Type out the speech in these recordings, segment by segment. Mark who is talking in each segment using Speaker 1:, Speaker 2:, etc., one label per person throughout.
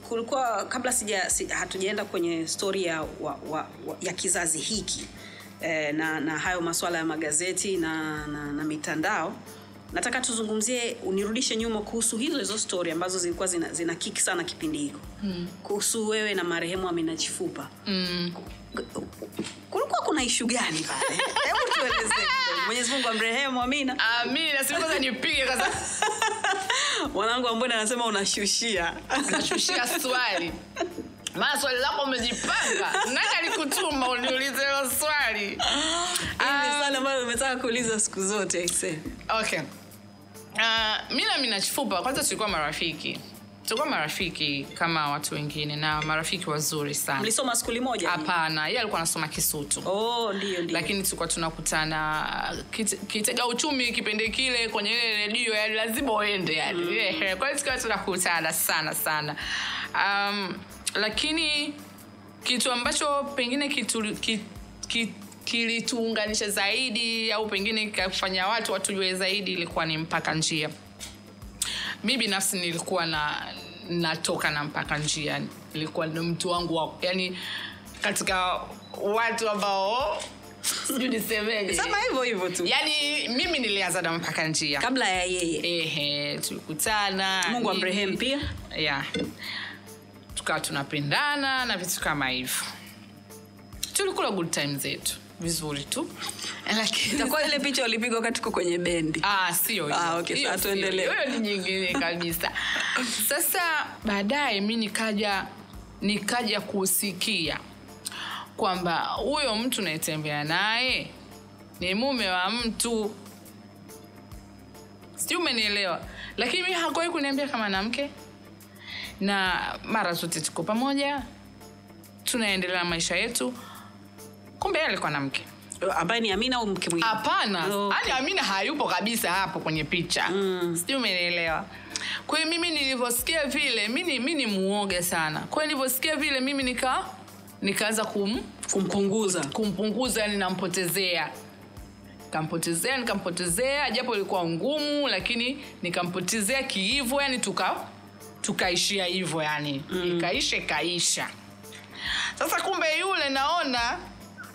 Speaker 1: kulikuwa kabla hatujaenda kwenye story ya kizazi hiki na hayo masuala ya magazeti na mitandao, nataka tuzungumzie, unirudishe nyuma kuhusu hizo story ambazo zilikuwa zina kick sana kipindi hiko. Kuhusu wewe na marehemu Amina Chifupa. Kulikuwa kuna issue gani pale? Hebu tueleze. Mwenyezi Mungu amrehemu Amina.
Speaker 2: Amina, si kwanza nipige kwanza.
Speaker 1: Mwanangu Ambona anasema unashushia.
Speaker 2: Unashushia swali. Maana swali lako umejipanga. Nani alikutuma uniulize hilo swali?
Speaker 1: Ni swali ambalo umetaka kuuliza siku zote aise.
Speaker 2: Okay. Mimi na Amina Chifupa kwanza tulikuwa marafiki. Tulikuwa marafiki kama watu wengine na marafiki wazuri sana.
Speaker 1: Mlisoma skuli moja?
Speaker 2: Hapana, yeye alikuwa anasoma Kisutu.
Speaker 1: Oh, ndio.
Speaker 2: Lakini tulikuwa tunakutana kitega uchumi kipindi kile kwenye ile redio, yani lazima uende yani. Kwa hiyo tulikuwa tunakutana sana. Lakini kitu ambacho pengine kilituunganisha zaidi au pengine kufanya watu watujue zaidi ilikuwa ni Mpaka Njia. Mimi binafsi nilikuwa natoka na Mpaka Njia. Nilikuwa ni mtu wangu yani katika watu ambao sijui nisemeje.
Speaker 1: Sema hivyo tu.
Speaker 2: Yani mimi nilianza na Mpaka Njia
Speaker 1: kabla ya yeye.
Speaker 2: Tulikutana.
Speaker 1: Mungu amrehemu pia.
Speaker 2: Yeah. Tukawa tunapendana na vitu kama hivyo. Tulikula good time zetu vizuri tu.
Speaker 1: Lakini itakuwa ile picha ulipigwa wakati uko kwenye bendi.
Speaker 2: Sio hiyo.
Speaker 1: Okay, sasa tuendelee.
Speaker 2: Hiyo ni nyingine kabisa. Sasa baadaye mimi nikaja kusikia kwamba huyo mtu naitembea naye ni mume wa mtu. Sijui umenielewa. Lakini mimi hakuwahi kuniambia kama na mke. Na mara zote tuko pamoja. Tunaendelea maisha yetu. Kumbe yeye alikuwa na mke.
Speaker 1: Ambaye ni Amina au mke mwingine?
Speaker 2: Hapana. Hadi Amina hayupo kabisa hapo kwenye picha. Sijui umenielewa. Kwa hiyo mimi nilivyosikia vile, mimi ni muoga sana. Kwa hiyo nilivyosikia vile mimi nikaanza kumpunguza yani nampotezea. Nikampotezea japo ilikuwa ngumu, lakini nikampotezea kiivo yani tukaishia hivyo yani. Ikaisha. Sasa kumbe yule naona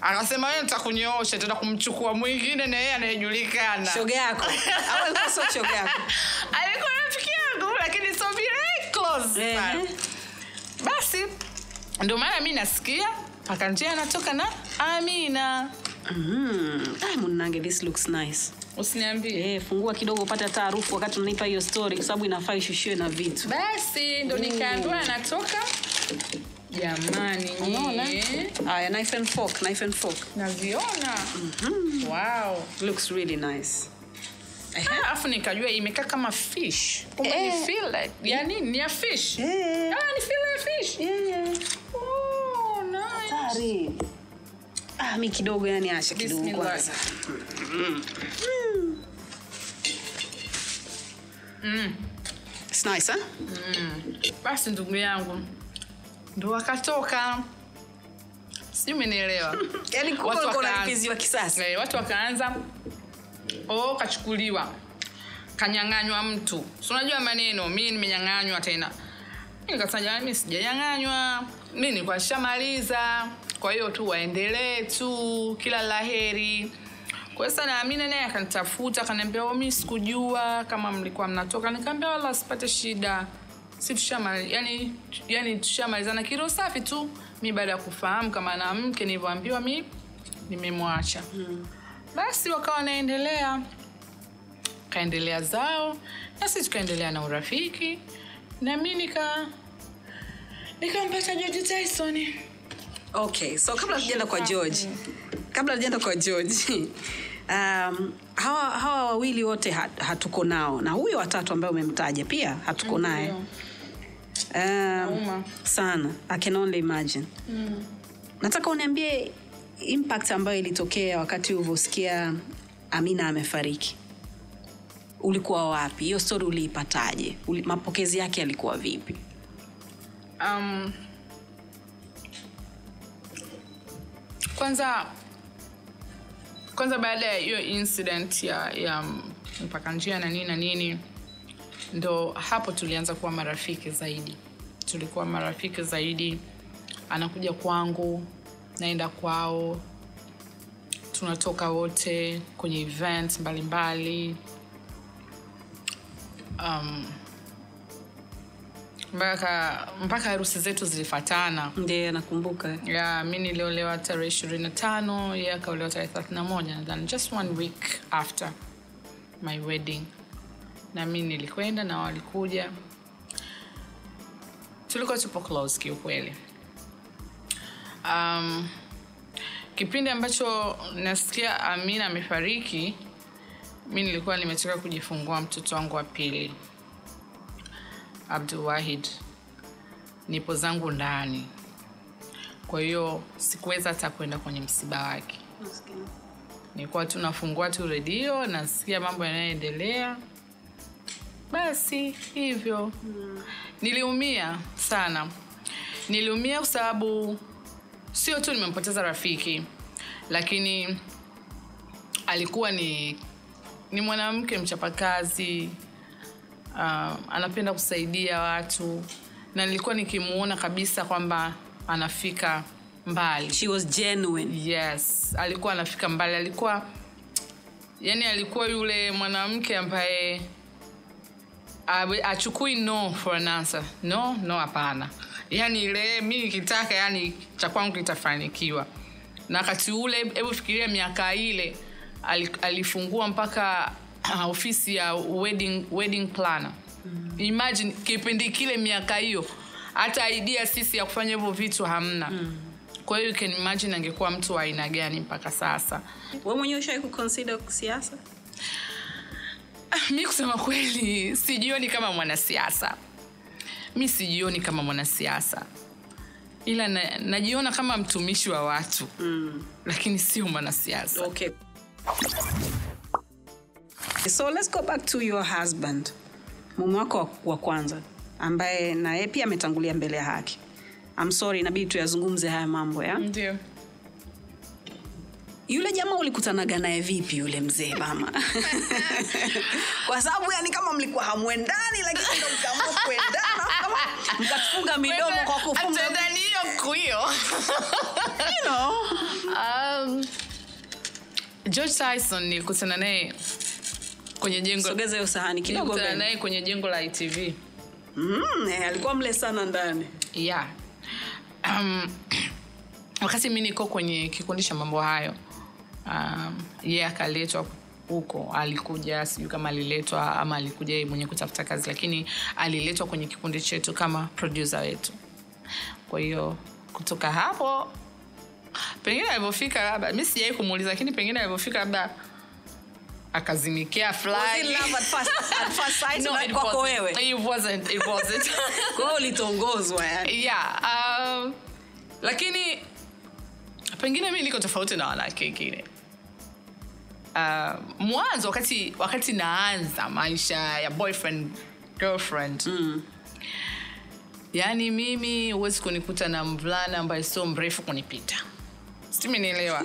Speaker 2: akasema yeye nitakunyoosha tena kumchukua mwingine na yeye anayejulikana.
Speaker 1: Shoga yako. Au alikuwa sio shoga yako?
Speaker 2: Alikuwa rafiki yangu lakini so very close. Basi ndio maana mimi nasikia Mpaka Njia anatoka na Amina.
Speaker 1: Mwanangu, this looks nice.
Speaker 2: Usiniambie.
Speaker 1: Fungua kidogo upate taarifa wakati unanipa hiyo story kwa sababu inafaa ishushiwe na vitu.
Speaker 2: Basi ndio nikaambiwa anatoka. Jamani nyie.
Speaker 1: Haya, knife and fork.
Speaker 2: Naviona. Wow.
Speaker 1: Looks really nice.
Speaker 2: Alafu nikajua imekaa kama fish. Kumbe ni feel like. Yani ni a fish. Ni feel like fish. Oh, nice.
Speaker 1: Hatari. Mimi kidogo yani acha kidogo kwanza. It's nice, huh?
Speaker 2: Basi ndugu yangu. Ndio wakatoka. Sijui umenielewa.
Speaker 1: Yaani watu wakaanza kisasa.
Speaker 2: Watu wakaanza kachukuliwa. Kanyang'anywa mtu. Si unajua maneno, mimi nimenyang'anywa tena. Nikasema mimi sijanyang'anywa. Mimi nilikuwa nishamaliza. Kwa hiyo tu waendelee tu, kila laheri. Kwa hiyo sana Amina naye akanitafuta, akaniambia mimi sikujua kama mlikuwa mnatoka. Nikamwambia wala sipate shida. Si tushamaliza, yani tushamalizana kilo safi tu. Mimi baada ya kufahamu kama na mke nilivyoambiwa mimi nimemwacha. Basi wakawa naendelea. Kaendelea zao. Na sisi tukaendelea na urafiki. Na mimi nikampata George Tyson.
Speaker 1: Okay, so kabla tujaenda kwa George. Hawa wawili wote hatuko nao. Na huyo watatu ambaye umemtaja pia hatuko naye. Sana. I can only imagine. Nataka uniambie impact ambayo ilitokea wakati ulivyosikia Amina amefariki. Ulikuwa wapi? Hiyo story uliipataje? Mapokezi yake yalikuwa vipi?
Speaker 2: Kwanza baada ya hiyo incident ya Mpaka Njia na nini ndo hapo tulianza kuwa marafiki zaidi. tulikuwa marafiki zaidi. Anakuja kwangu, naenda kwao, tunatoka wote kwenye events mbalimbali. Mpaka harusi zetu zilifuatana.
Speaker 1: Ndiye nakumbuka.
Speaker 2: Yeah, mimi niliolewa tarehe 25, yeye akaolewa tarehe 31, and then just 1 week after my wedding. Na mimi nilikwenda na walikuja. Tulikuwa tupo close kiukweli. Kipindi ambacho nasikia Amina amefariki, mimi nilikuwa nimetoka kujifungua mtoto wangu wa pili, Abdul Wahid. Nipo zangu ndani. Kwa hiyo sikuweza hata kwenda kwenye msiba wake. Nilikuwa tunafungua tu redio, nasikia mambo yanayoendelea. Basi hivyo. Niliumia sana. Niliumia kwa sababu sio tu nimempoteza rafiki, lakini alikuwa ni mwanamke mchapakazi, anapenda kusaidia watu, na nilikuwa nikimuona kabisa kwamba anafika mbali.
Speaker 1: She was genuine.
Speaker 2: Yes, alikuwa anafika mbali. Alikuwa yule mwanamke ambaye achukui no for an answer. No hapana. Ile mimi nikitaka cha kwangu kitafanikiwa. Na wakati ule, hebu fikiria miaka ile, alifungua mpaka ofisi ya wedding planner. Imagine kipindi kile miaka hiyo, hata idea sisi ya kufanya hivyo vitu hamna. Kwa hiyo you can imagine angekuwa mtu wa aina gani mpaka sasa.
Speaker 1: Wewe mwenyewe ushawahi kuconsider siasa?
Speaker 2: Mimi kusema kweli sijioni kama mwanasiasa. Mimi sijioni kama mwanasiasa. Ila najiona kama mtumishi wa watu. Lakini sio mwanasiasa.
Speaker 1: Okay. So let's go back to your husband. Mume wako wa kwanza, ambaye na yeye pia ametangulia mbele ya haki. I'm sorry, inabidi tuyazungumze haya mambo ya.
Speaker 2: Ndio.
Speaker 1: Yule jamaa ulikutanaga naye vipi yule mzee mama? Kwa sababu kama mlikuwa hamwendani, lakini ndio mkaamua kuendana, kama mkafunga midomo kwa kufunga.
Speaker 2: Atendani hiyo.
Speaker 1: You know.
Speaker 2: George Tyson nilikutana naye kwenye jengo.
Speaker 1: Sogeza hiyo sahani kidogo.
Speaker 2: Nilikutana naye kwenye jengo la ITV.
Speaker 1: Alikuwa mle sana ndani.
Speaker 2: Yeah. Wakati mimi niko kwenye kikundi cha mambo hayo, yeye akaletwa huko. Alikuja, sijui kama aliletwa ama alikuja yeye mwenyewe kutafuta kazi, lakini aliletwa kwenye kikundi chetu kama producer wetu. Kwa hiyo kutoka hapo, pengine alipofika labda, mimi sijawahi kumuuliza, lakini pengine alipofika labda akazimikia fly.
Speaker 1: Was it love at first sight?
Speaker 2: No,
Speaker 1: kwako wewe?
Speaker 2: It wasn't.
Speaker 1: Kwa hiyo ulitongozwa
Speaker 2: Yeah. Lakini pengine mimi niko tofauti na wanawake wengine. Mwanzo wakati naanza maisha ya boyfriend girlfriend, mimi huwezi kunikuta na mvulana ambaye sio mrefu kunipita. Simenielewa.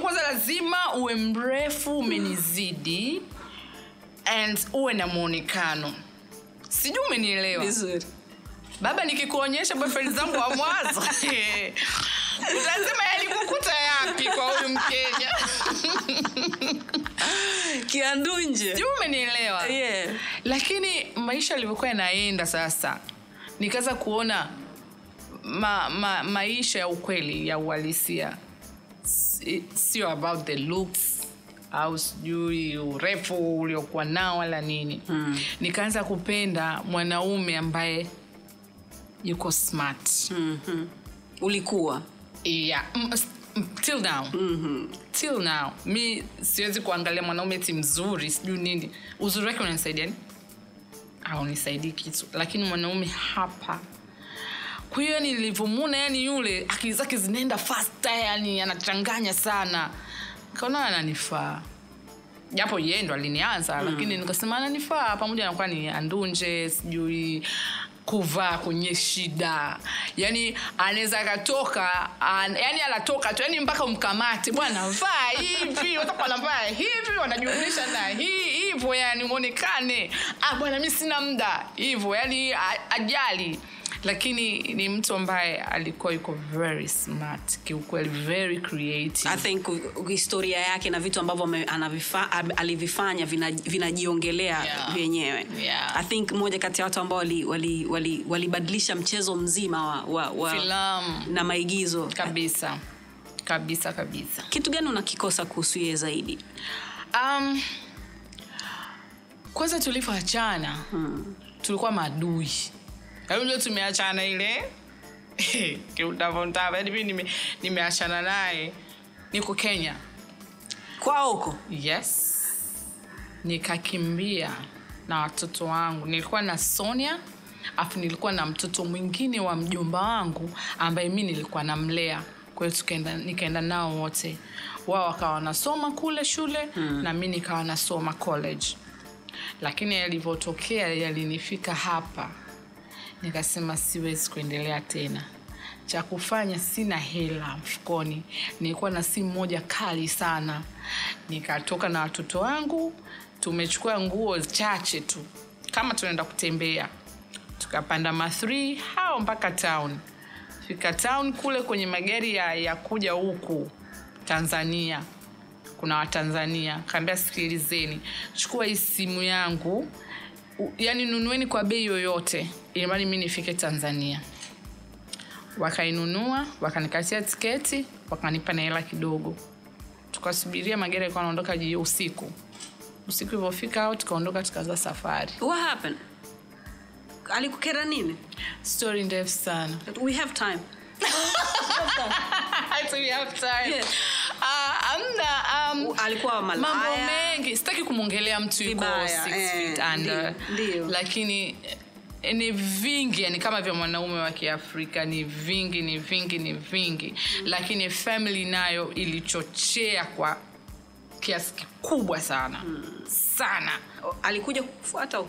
Speaker 2: Kwanza lazima uwe mrefu umenizidi, and uwe na muonekano. Sijui umenielewa.
Speaker 1: Vizuri.
Speaker 2: Baba, nikikuonyesha boyfriend zangu wa mwanzo, utasema kukuta yapi kwa huyu Mkenya?
Speaker 1: Kiandunje.
Speaker 2: Sijui umenielewa.
Speaker 1: Yeah.
Speaker 2: Lakini maisha yalivyokuwa yanaenda sasa, nikaanza kuona maisha ya ukweli, ya uhalisia. Sio about the looks au sijui urefu uliokuwa nao wala nini. Nikaanza kupenda mwanaume ambaye yuko smart.
Speaker 1: Ulikuwa?
Speaker 2: Yeah. Till now. Till now. Mi siwezi kuangalia mwanaume eti mzuri, sijui nini. Uzuri wake unanisaidia nini? Haunisaidii kitu. Lakini mwanaume hapa. Kwa hiyo nilivyomuona yule akili zake zinaenda faster, anachanganya sana. Nikaona ananifaa. Japo yeye ndo alinianza, lakini nikasema ananifaa, pamoja na kwa ni andunje, sijui kuvaa kwenye shida. Anaweza katoka, anatoka tu, mpaka umkamate, bwana vaa hivi, utakuwa unavaa hivi, wanajumlisha na hivyo muonekane. Bwana mimi sina muda. Hivyo ajali. lakini ni mtu ambaye alikuwa yuko very smart, kiukweli very creative.
Speaker 1: I think historia yake na vitu ambavyo alivifanya vinajiongelea vyenyewe. I think moja kati ya watu ambao walibadilisha mchezo mzima wa
Speaker 2: filamu
Speaker 1: na maigizo
Speaker 2: kabisa.
Speaker 1: Kitu gani unakikosa kuhusu yeye zaidi?
Speaker 2: Kwanza tulivyoachana tulikuwa maadui. Ndio tumeachana ile kiutavonta baada mimi nimeachana naye niko Kenya
Speaker 1: kwao huko.
Speaker 2: Yes, nikakimbia na watoto wangu. Nilikuwa na Sonia, afu nilikuwa na mtoto mwingine wa mjomba wangu ambaye mimi nilikuwa namlea. Kwa hiyo nikaenda nao wote. Wao wakawa wanasoma kule shule na mimi nikawa nasoma college. Lakini yalivyotokea yalinifika hapa, nikasema siwezi kuendelea tena. Cha kufanya, sina hela mfukoni. Nilikuwa na simu moja kali sana. Nikatoka na watoto wangu, tumechukua nguo chache tu kama tunaenda kutembea. Tukapanda ma3 hao mpaka town. Fika town kule kwenye magari ya kuja huku Tanzania. Kuna Watanzania, kaambia sikilizeni, chukua hii simu yangu, yani nunueni kwa bei yoyote ili mimi nifike Tanzania. Wakainunua, wakanikatia tiketi, wakanipa na hela kidogo. Tukasubiria magari yalikuwa yanaondoka jioni usiku. Usiku ilipofika hao tukaondoka tukaanza safari.
Speaker 1: What happened? Alikukera nini?
Speaker 2: Story ndefu sana.
Speaker 1: We have time.
Speaker 2: We have time.
Speaker 1: Yes.
Speaker 2: Alikuwa malaya. Mambo mengi. Sitaki kumuongelea mtu yuko 6 feet under. Lakini ni vingi, yani kama vya mwanaume wa Kiafrika ni vingi. Lakini family nayo ilichochea kwa kiasi kikubwa sana. Sana.
Speaker 1: Alikuja kufuata,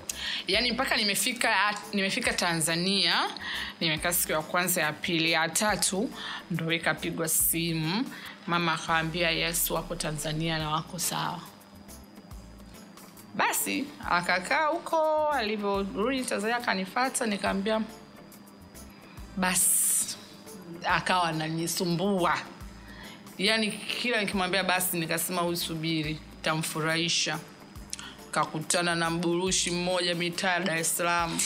Speaker 2: yani mpaka nimefika Tanzania, nimekaa siku ya kwanza, ya pili, ya tatu ndio ikapigwa simu. Mama akaambia yes, wako Tanzania na wako sawa. Basi akakaa huko, alivyorudi Tanzania akanifuata, nikamwambia basi. Akawa ananisumbua. Yani kila nikimwambia basi nikasema usubiri, tamfurahisha. Kakutana na mburushi mmoja mitaa Dar es Salaam.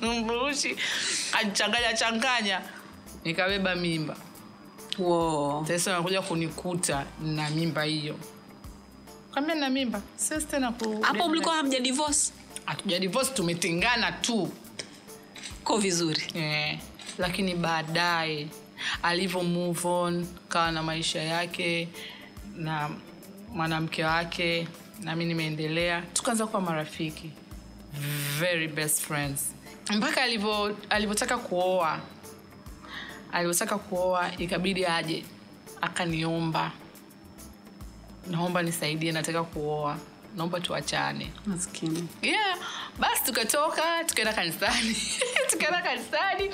Speaker 2: Mburushi changanya. Nikabeba mimba.
Speaker 1: Wow.
Speaker 2: Sasa anakuja kunikuta na mimba hiyo. Kama na mimba, sasa tena
Speaker 1: hapo mlikuwa hamja divorce?
Speaker 2: Hatuja divorce, tumetengana tu.
Speaker 1: Kwa vizuri.
Speaker 2: Lakini baadaye alivyo move on, kawa na maisha yake na mwanamke wake, na mimi nimeendelea, tukaanza kuwa marafiki, very best friends. Mpaka alipotaka kuoa ikabidi aje akaniomba, naomba nisaidie, nataka kuoa, naomba tuachane.
Speaker 1: Maskini.
Speaker 2: Basi tukaenda kanisani.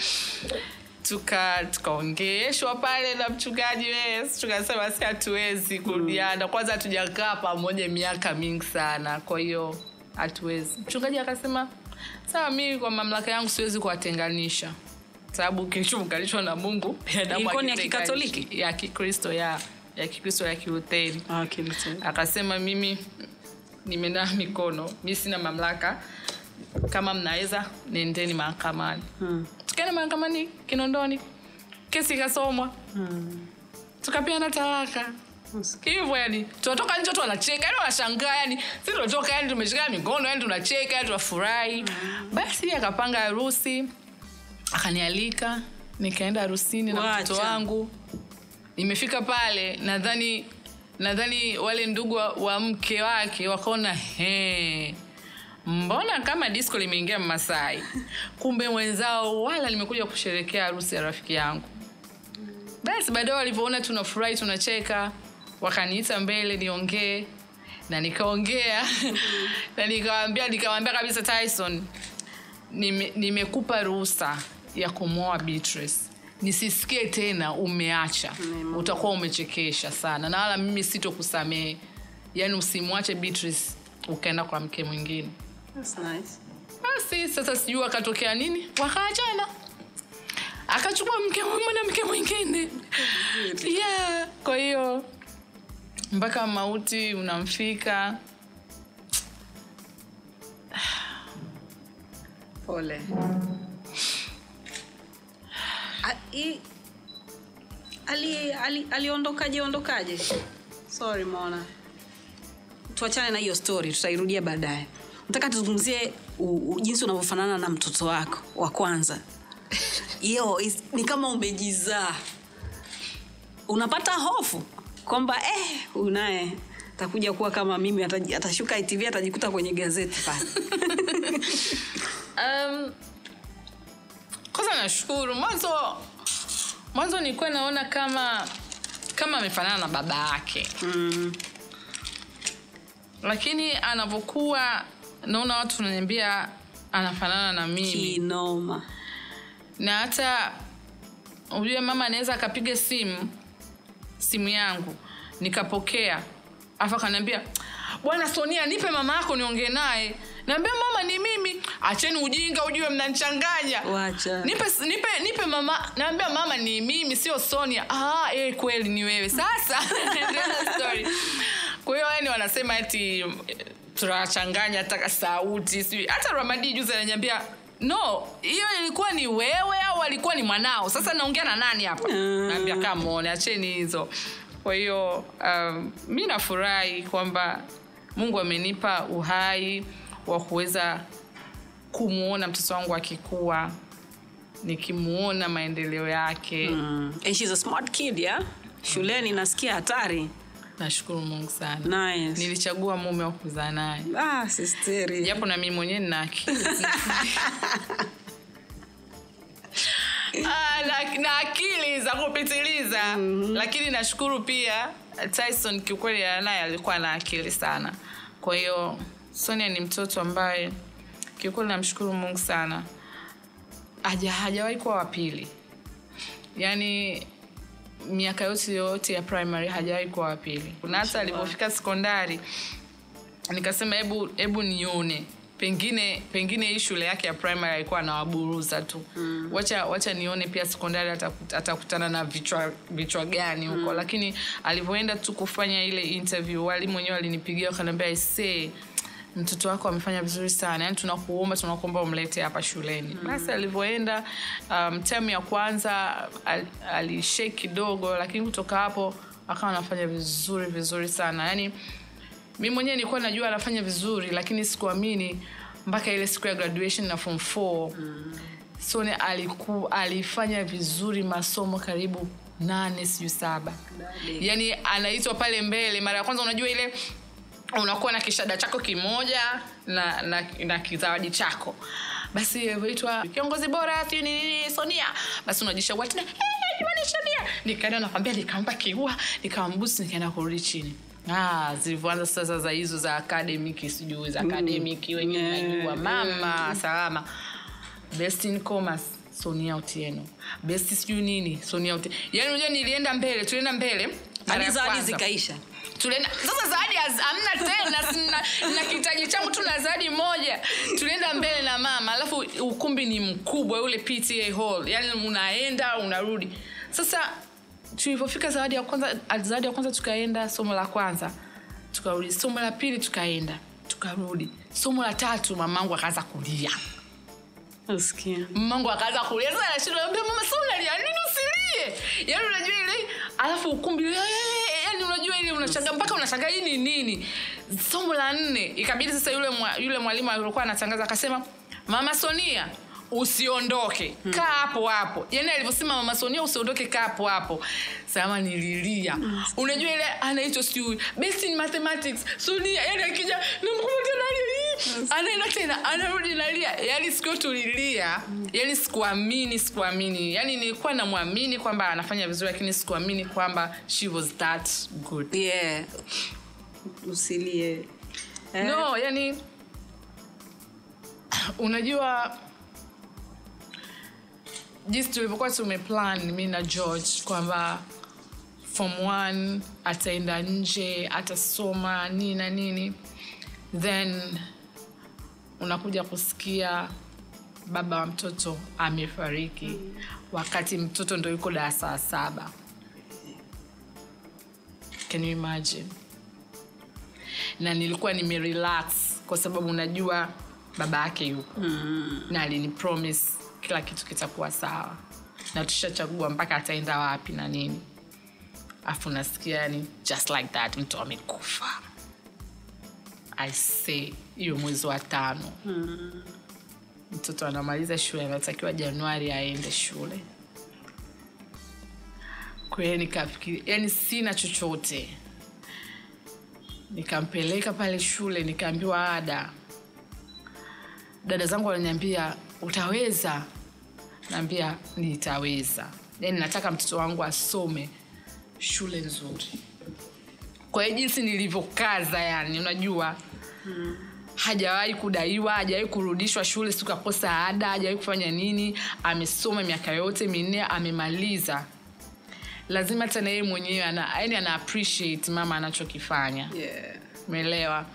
Speaker 2: Tukaongeeshwa pale na mchungaji wewe, tukasema si hatuwezi kurudiana. Kwanza hatujakaa pamoja miaka mingi sana, kwa hiyo hatuwezi. Mchungaji akasema sawa, mimi kwa mamlaka yangu siwezi kuwatenganisha, sababu kilichounganishwa na Mungu
Speaker 1: binadamu ya Kikatoliki,
Speaker 2: ya Kikristo, ya Kikristo, ya Kilutheri. Akasema mimi nimenawa mikono, mimi sina mamlaka, kama mnaweza nendeni mahakamani. Tukaenda mahakamani Kinondoni, kesi ikasomwa, tukapeana talaka. Hivyo yani tunatoka nje, watu wanacheka, yani wanashangaa, yani sisi tunatoka, yani tumeshika mikono, yani tunacheka, yani tunafurahi. Basi akapanga harusi, akanialika, nikaenda harusini na mtoto wangu. Nimefika pale, nadhani wale ndugu wa mke wake wakaona mbona kama disco limeingia Masai. Kumbe wenzao wala limekuja kusherehekea harusi ya rafiki yangu. Basi baadaye walivyoona tunafurahi, tunacheka, wakaniita mbele niongee, na nikaongea. Na nikamwambia kabisa, Tyson, nimekupa ruhusa ya kumwoa Beatrice. Nisisikie tena umeacha. Utakuwa umechekesha sana, na wala mimi sitokusamehe. Yaani usimwache Beatrice ukaenda kwa mke mwingine.
Speaker 1: That's nice.
Speaker 2: basi sasa sijui akatokea nini, wakaachana, akachukua mwanamke mwingine. Yeah, kwa hiyo mpaka mauti unamfika.
Speaker 1: Pole. Aliondokaje? Sorry Mona. Tuachane na hiyo story, tutairudia baadaye. Nataka tuzungumzie jinsi unavyofanana na mtoto wako wa kwanza. Hiyo ni kama umejizaa. Unapata hofu kwamba unaye atakuja kuwa kama mimi, atashuka ITV atajikuta kwenye gazeti pale.
Speaker 2: Kwanza nashukuru. Mwanzo nilikuwa naona kama amefanana na baba yake. Lakini anapokuwa naona watu wananiambia anafanana na mimi.
Speaker 1: Kinoma.
Speaker 2: Na hata ujue mama anaweza akapiga simu yangu nikapokea, afa kaniambia, "Bwana Sonia, nipe mama yako niongee naye." Naambia, "Mama ni mimi." "Acheni ujinga, ujue mnanichanganya."
Speaker 1: Wacha.
Speaker 2: Nipe mama. Naambia, "Mama ni mimi, sio Sonia." Kweli ni wewe. Sasa ndio story. Kwa hiyo yani wanasema eti tunachanganya hata sauti, sio. Hata Ramadi juzi ananiambia, "No, hiyo ilikuwa ni wewe au alikuwa ni mwanao? Sasa naongea na nani hapa?" Naambia, "Come on, acheni hizo." Kwa hiyo mimi nafurahi kwamba Mungu amenipa uhai wa kuweza kumuona mtoto wangu akikua, nikimuona maendeleo yake.
Speaker 1: And she's a smart kid, yeah? Shuleni nasikia hatari.
Speaker 2: Nashukuru Mungu sana.
Speaker 1: Nice.
Speaker 2: Nilichagua mume wa kuzaa naye.
Speaker 1: Sisteri.
Speaker 2: Japo na mimi mwenyewe nina akili. Na akili za kupitiliza. Lakini nashukuru pia Tyson kiukweli naye alikuwa na akili sana. Kwa hiyo Sonia ni mtoto ambaye kiukweli namshukuru Mungu sana. Hajawahi kuwa wa pili. Yaani miaka yote ya primary hajawahi kuwa wa pili. Kuna hata alipofika sekondari nikasema hebu nione. Pengine hii shule yake ya primary alikuwa anawaburuza tu. Wacha nione pia sekondari atakutana na vichwa gani huko. Lakini alipoenda tu kufanya ile interview, walimu wenyewe walinipigia wakaniambia, "I mtoto wako amefanya vizuri sana. Yaani tunakuomba umlete hapa shuleni." Basi alipoenda term ya kwanza alishake kidogo, lakini kutoka hapo akawa anafanya vizuri sana. Yaani mimi mwenyewe nilikuwa najua anafanya vizuri, lakini sikuamini mpaka ile siku ya graduation na form 4. Sonia alifanya vizuri masomo karibu 8 siyo 7. Yaani anaitwa pale mbele mara ya kwanza, unajua ile unakuwa na kishada chako kimoja na kizawadi chako. Basi huitwa kiongozi bora ni Sonia. Basi unajishauri tena, "Jamani Sonia." Nikaenda nakwambia, nikampa kiua, nikambusu, nikaenda kurudi chini. Zilianza sasa za hizo za academic, sijui za academic wenyewe najua mama salama. Best in commerce Sonia Otieno. Best sijui nini Sonia Otieno. Yaani unajua tulienda mbele
Speaker 1: hadi zawadi zikaisha.
Speaker 2: Sasa zawadi hamna tena, na kitaji changu tu na zawadi moja. Tulienda mbele na mama, alafu ukumbi ni mkubwa ule PTA hall. Yaani unaenda unarudi. Sasa tulipofika zawadi ya kwanza tukaenda somo la kwanza. Tukarudi. Somo la pili tukaenda. Tukarudi. Somo la tatu mamangu akaanza kulia.
Speaker 1: Nasikia.
Speaker 2: Mamangu akaanza kulia. Sasa anashinda, "Mama Sonia, nini usilie?" Yaani unajua ile, alafu ukumbi yaani unajua ile unashangaa mpaka unashangaa hii ni nini. Somo la 4 ikabidi sasa yule mwalimu alikuwa anatangaza akasema, "Mama Sonia, usiondoke. Kaa hapo hapo." Yaani alivyosema Mama Sonia usiondoke, kaa hapo hapo. Sama nililia. Unajua ile anaitwa sijui best in mathematics Sonia, yaani akija namkumbuka nani, anaenda tena anarudi nalia. Yaani siku tulilia. Yaani sikuamini. Yaani nilikuwa namwamini kwamba anafanya vizuri, lakini sikuamini kwamba she was that good.
Speaker 1: Yeah. Usilie.
Speaker 2: No, yaani unajua jinsi tulivyokuwa tumeplan mimi na George kwamba form 1 ataenda nje, atasoma nini na nini, then unakuja kusikia baba wa mtoto amefariki wakati mtoto ndio yuko darasa la 7. Can you imagine? Na nilikuwa nimerelax kwa sababu unajua baba yake yuko. Na alinipromise kila kitu kitakuwa sawa. Na tushachagua mpaka ataenda wapi na nini. Afu nasikia yani just like that mtu amekufa. I say hiyo mwezi wa 5. Mtoto anamaliza shule, anatakiwa Januari aende shule. Kwa hiyo nikafikiri yani sina chochote. Nikampeleka pale shule, nikaambiwa dada zangu waliniambia utaweza. Naambia nitaweza. Yani nataka mtoto wangu asome shule nzuri. Kwa hiyo jinsi nilivyokaza yani unajua hajawahi kudaiwa, hajawahi kurudishwa shule siku akakosa ada, hajawahi kufanya nini, amesoma miaka yote 4 amemaliza. Lazima tena yeye mwenyewe ana appreciate mama anachokifanya. Umeelewa?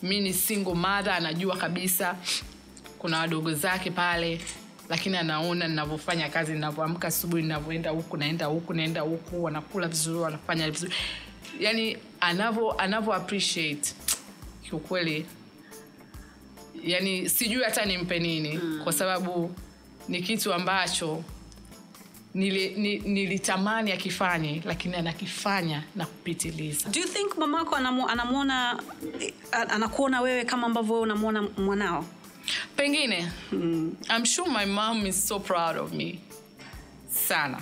Speaker 2: Mimi ni single mother, anajua kabisa kuna wadogo zake pale, lakini anaona ninavyofanya kazi, ninavyoamka asubuhi, ninavyoenda huku naenda huku, wanakula vizuri, wanafanya vizuri. Yani anavyo appreciate kiukweli. Yani sijui hata nimpe nini kwa sababu ni kitu ambacho nilitamani akifanye lakini anakifanya na kupitiliza.
Speaker 1: Do you think mamako anakuona wewe kama ambavyo unamuona mwanao?
Speaker 2: Pengine. I'm sure my mom is so proud of me. Sana.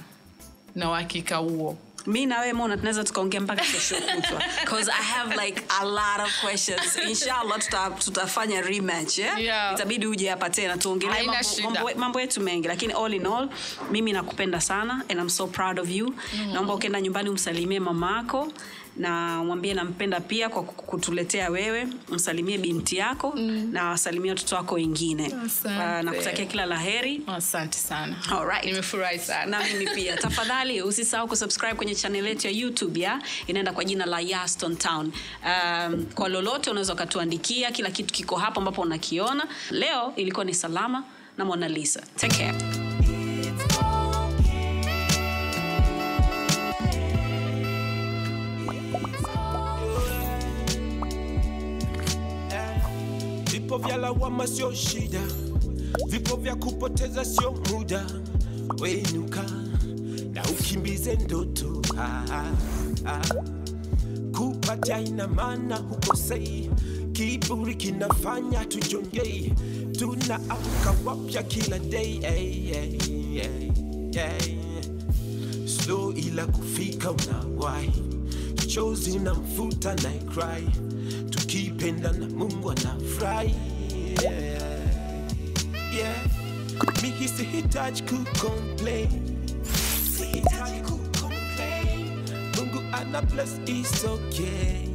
Speaker 2: Na hakika huo.
Speaker 1: Mimi na wewe mbona tunaweza tukaongea mpaka kesho kutwa because I have like a lot of questions. Inshallah tutafanya rematch, itabidi uje hapa tena tuongelee mambo yetu mengi, lakini all in all mimi nakupenda sana and I'm so proud of you. Naomba ukienda nyumbani umsalimie mamako na mwambie nampenda pia kwa kutuletea wewe, msalimie binti yako na wasalimie watoto wako wengine. Nakutakia kila laheri.
Speaker 2: Asante sana.
Speaker 1: Alright.
Speaker 2: Nimefurahi sana.
Speaker 1: Na mimi pia. Tafadhali usisahau kusubscribe kwenye channel yetu ya YouTube inaenda kwa jina la Yaston Town. Kwa lolote unaweza kutuandikia, kila kitu kiko hapo ambapo unakiona. Leo ilikuwa ni Salama na Mona Lisa. Take care.
Speaker 3: Vipo vya lawama sio shida, vipo vya kupoteza sio muda. Wenuka na ukimbize ndoto. Kupata ina maana hukosei, kiburi kinafanya tujongei. Tunaamka wapya kila day. Slow ila kufika unawahi, chozi na mfuta na cry. Tukipenda na Mungu anafurahi. Mimi sihitaji kucomplain. Mungu ana bless, it's okay.